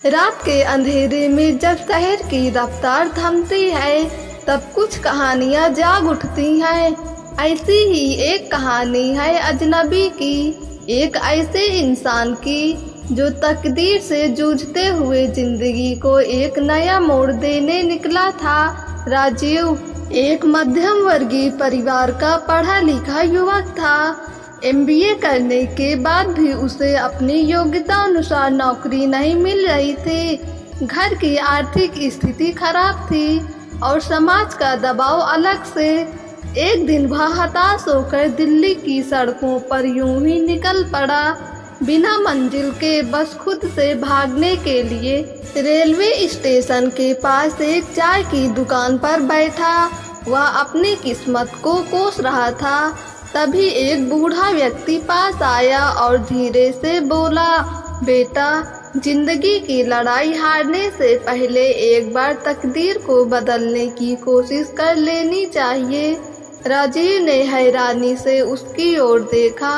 रात के अंधेरे में जब शहर की रफ्तार थमती है, तब कुछ कहानियां जाग उठती हैं। ऐसी ही एक कहानी है अजनबी की, एक ऐसे इंसान की जो तकदीर से जूझते हुए जिंदगी को एक नया मोड़ देने निकला था। राजीव एक मध्यम वर्गीय परिवार का पढ़ा लिखा युवक था। MBA करने के बाद भी उसे अपनी योग्यता अनुसार नौकरी नहीं मिल रही थी। घर की आर्थिक स्थिति खराब थी और समाज का दबाव अलग से। एक दिन वह हताश होकर दिल्ली की सड़कों पर यूं ही निकल पड़ा, बिना मंजिल के, बस खुद से भागने के लिए। रेलवे स्टेशन के पास एक चाय की दुकान पर बैठा वह अपनी किस्मत को कोस रहा था। तभी एक बूढ़ा व्यक्ति पास आया और धीरे से बोला, बेटा, जिंदगी की लड़ाई हारने से पहले एक बार तकदीर को बदलने की कोशिश कर लेनी चाहिए। राजीव ने हैरानी से उसकी ओर देखा।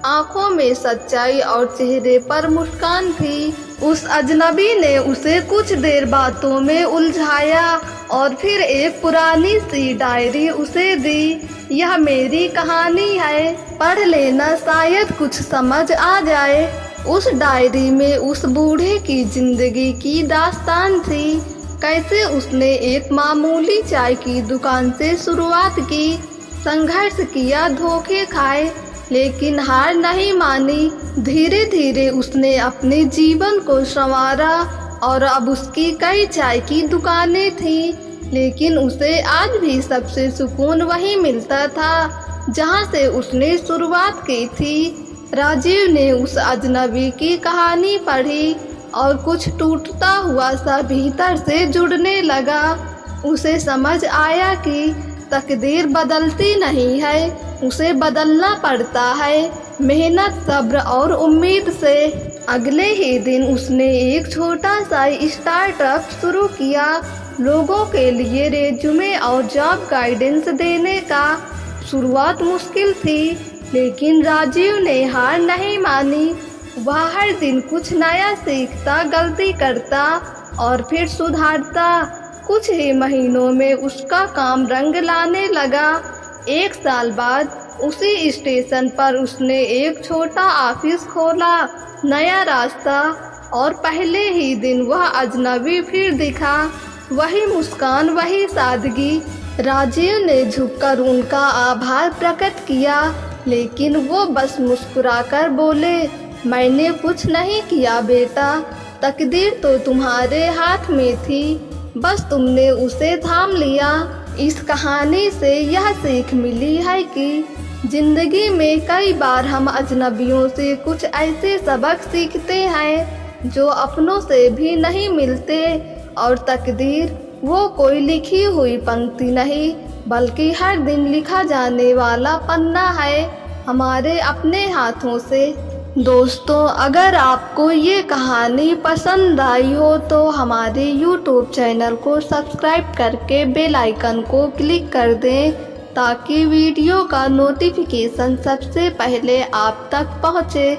आंखों में सच्चाई और चेहरे पर मुस्कान थी। उस अजनबी ने उसे कुछ देर बातों में उलझाया और फिर एक पुरानी सी डायरी उसे दी। यह मेरी कहानी है, पढ़ लेना, शायद कुछ समझ आ जाए। उस डायरी में उस बूढ़े की जिंदगी की दास्तान थी। कैसे उसने एक मामूली चाय की दुकान से शुरुआत की, संघर्ष किया, धोखे खाए, लेकिन हार नहीं मानी। धीरे धीरे उसने अपने जीवन को संवारा और अब उसकी कई चाय की दुकानें थीं, लेकिन उसे आज भी सबसे सुकून वहीं मिलता था जहां से उसने शुरुआत की थी। राजीव ने उस अजनबी की कहानी पढ़ी और कुछ टूटता हुआ सा भीतर से जुड़ने लगा। उसे समझ आया कि तकदीर बदलती नहीं है, उसे बदलना पड़ता है, मेहनत, सब्र और उम्मीद से। अगले ही दिन उसने एक छोटा सा स्टार्टअप शुरू किया, लोगों के लिए रेज्यूमे और जॉब गाइडेंस देने का। शुरुआत मुश्किल थी, लेकिन राजीव ने हार नहीं मानी। वह हर दिन कुछ नया सीखता, गलती करता और फिर सुधारता। कुछ ही महीनों में उसका काम रंग लाने लगा। एक साल बाद उसी स्टेशन पर उसने एक छोटा ऑफिस खोला, नया रास्ता, और पहले ही दिन वह अजनबी फिर दिखा। वही मुस्कान, वही सादगी। राजीव ने झुककर उनका आभार प्रकट किया, लेकिन वो बस मुस्कुराकर बोले, मैंने कुछ नहीं किया बेटा, तकदीर तो तुम्हारे हाथ में थी, बस तुमने उसे थाम लिया। इस कहानी से यह सीख मिली है कि जिंदगी में कई बार हम अजनबियों से कुछ ऐसे सबक सीखते हैं जो अपनों से भी नहीं मिलते। और तकदीर वो कोई लिखी हुई पंक्ति नहीं, बल्कि हर दिन लिखा जाने वाला पन्ना है, हमारे अपने हाथों से। दोस्तों, अगर आपको ये कहानी पसंद आई हो तो हमारे YouTube चैनल को सब्सक्राइब करके बेल आइकन को क्लिक कर दें, ताकि वीडियो का नोटिफिकेशन सबसे पहले आप तक पहुँचे।